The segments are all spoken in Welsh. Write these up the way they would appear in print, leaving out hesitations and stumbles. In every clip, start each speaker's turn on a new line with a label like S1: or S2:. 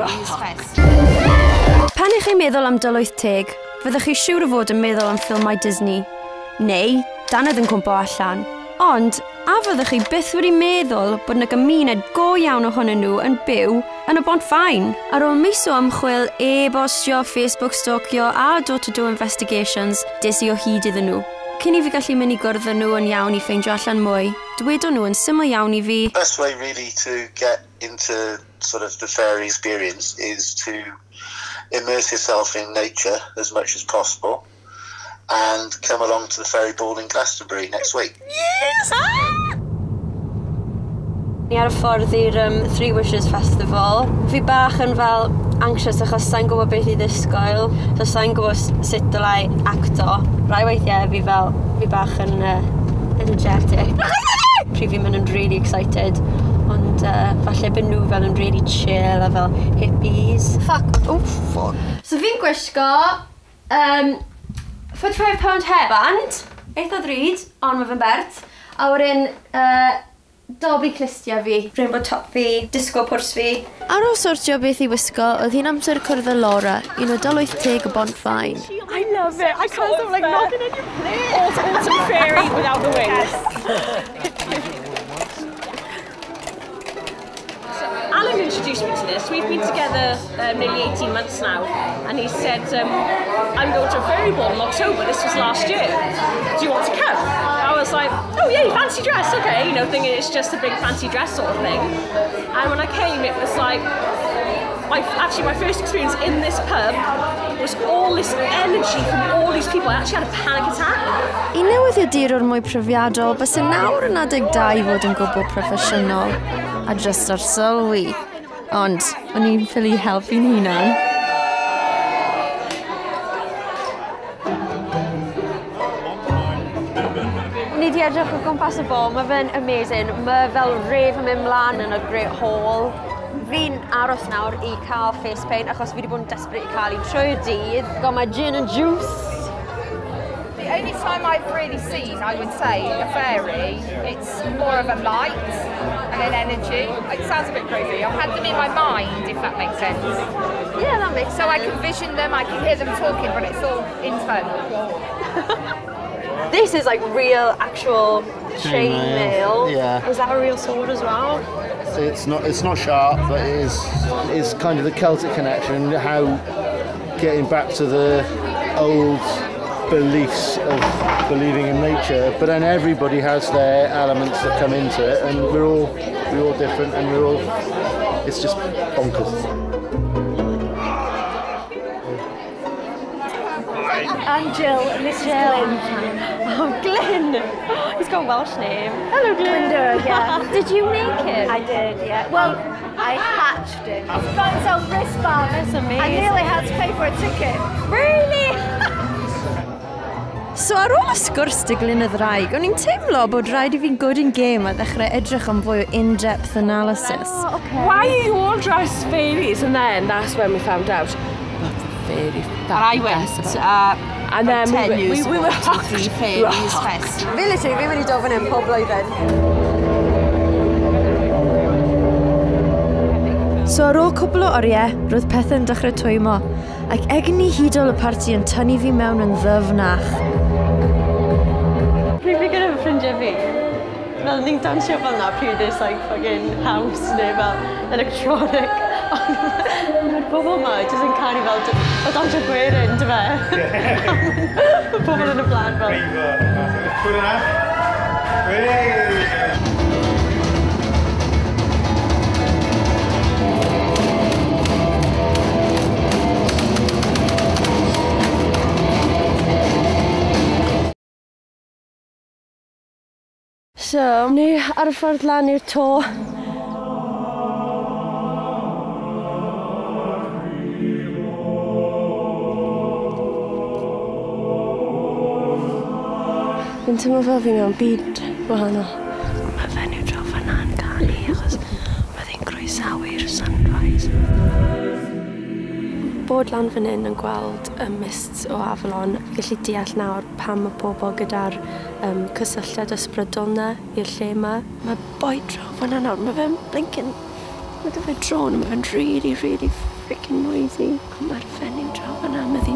S1: series fest.
S2: Pan ych chi'n meddwl am Tylwyth Teg, fyddwch chi siŵr o fod yn meddwl am ffilmau Disney. Neu, dannedd yn cwmpo allan. Ond, a fyddwch chi byth wedi meddwl bod yna gymuned go iawn ohonyn nhw yn byw yn y Bontfaen. Ar ôl mis o ymchwil, e-bostio, Facebook stalkio a door-to-door investigations, des I o hyd iddyn nhw. Cyn I fi gallu mynd I gwrdd â nhw yn iawn I ffeindio allan mwy, dywedon nhw yn syml iawn I fi.
S3: The best way really to get into sort of the fairy experience is to immerse yourself in nature as much as possible and come along to the fairy ball in Glastonbury next week.
S2: Yes! Ni ar y ffordd i'r Three Wishes Festival. Fi bach yn fel anxious achos sa'n gwybod beth I ddisgwyl. So sa'n gwybod sut dylai acto. Rai weithiau fi bach yn energetic. Pryd fi'n mynd yn really excited. Ond falle byd nhw fel yn really chill a fel hippies. Fuck. Oh, fuck. So fi'n gwisgo £45 hairband. Eitha ddrud, ond mae fe'n bert. A wedyn dobly clustia fi, rainbow top fi, disco pwrs fi. Ar ôl sortio beth I wisgo, oedd hi'n amser cwrdd â Laura, un o Tylwyth Teg o Bontfaen.
S4: I love it. I can't stop like knocking on your plate. Autumn fairy without the wings. Alan introduced me to this. We've been together nearly 18 months now, and he said, I'm going to a fairy ball in October. This was last year. Do you want to come? I was like, oh yeah, fancy dress, okay. You know, thinking it's just a big fancy dress sort of thing. And when I came, it was like, actually my first experience in this pub was all this energy from all these people. I actually had a panic attack.
S2: I newyddiadurwr mwy profiadol, bys y nawr yn adeg 2 fod yn gwbl proffesiynol, a just ar sylwi. Ond, o'n i'n ffili helpu'n hunan. Ni di edrych o gwmpas y bol, mae fe'n amazing. Mae fel ref yn mynd mlaen yn y Great Hall. Fi'n aros nawr I cael face paint achos fi wedi bod yn desperate I cael un trwy'r dydd. Got my gin and juice.
S5: The only time I've really seen, I would say, a fairy, it's more of a light and an energy. It sounds a bit crazy. I've had them in my mind, if that makes sense.
S2: Yeah, that makes sense.
S5: So I can vision them, I can hear them talking, but it's all internal.
S2: This is like real, actual chainmail.
S6: Yeah.
S2: Is that a real sword as well?
S6: It's not sharp, but it is kind of the Celtic connection, how getting back to the old beliefs of believing in nature, but then everybody has their elements that come into it, and we're all different, and it's just bonkers.
S4: I'm Jill, and this is Glenn.
S2: Oh, Glenn! He's got a Welsh name. Hello, Glenn.
S4: Yeah.
S2: Did you make him?
S4: I did, yeah. Well, I hatched him. He's got his own wristband.
S2: That's amazing.
S4: I nearly had to pay for a ticket.
S2: Really? So ar ôl y sgwrs dy Glyn y ddraig, o'n i'n teimlo bod rhaid I fi'n good in game a ddechrau edrych am fwy o in-depth analysis.
S4: Oh, okay.
S7: Why are you all dressed fairies? And then that's when we found out about the fairy fact.
S1: And I went
S7: and then
S1: 10 years
S7: we were
S1: to 3 fairies fest.
S2: Fi literally, fi'n mynd I dod fan hyn pob blwyddyn. So ar ôl cwbl o oriau, roedd pethau'n dechrau twymo, ac egni hydol y parti yn tynnu fi mewn yn ddyfnach. Pryd fi gyda fy ffrindiau fi, fel ni'n dansio fel na, pryd this like fucking house neu fel electronic. Mae'r bobl yma jyst yn caru fel o dansio gwerin, dy fe? Mae pobl yn y blaen fel.
S8: Pwy yna? Hooray!
S2: So, ni ar y ffordd lan i'r to. Fi'n teimlo fel fi mewn byd wahanol. Mae fenyw draw fanna'n canu achos bydd hi'n croesawu'r sunrise. Bod lan fan hyn yn gweld y mists o Avalon, fi gallu deall nawr pam mae pobl gyda'r cysylltiad ysbrydol na i'r lle yma. Mae boi draw fanna nawr, mae fe'n blinking Mae dy fe dron, mae fe'n really, really freaking noisy. Mae'r ffenni'n draw fyna, mae ddi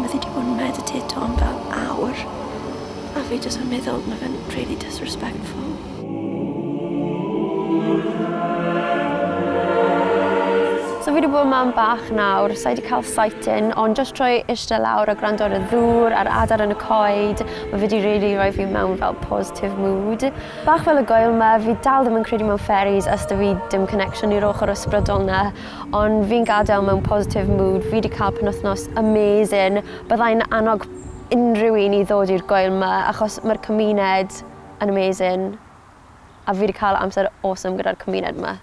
S2: wedi bod yn meditato am fel awr. A fi jyst yn meddwl, mae fe'n really disrespectful. So fi wedi bod yma am bach nawr, sa i wedi cael sight-in, ond just trwy eistedd lawr a gwrando ar y ddŵr, a'r adar yn y coed, mae fe wedi really rhoi fi mewn fel positive mood. Bach fel y gwyl yma, fi dal ddim yn credu mewn fairies as da fi dim connection i'r ochr ysbrydol na, ond fi'n gadael mewn positive mood, fi wedi cael penwythnos amazing, byddai'n annog unrhyw un i ddod i'r gwyl yma, achos mae'r cymuned yn amazing, a fi wedi cael amser awesome gyda'r cymuned yma.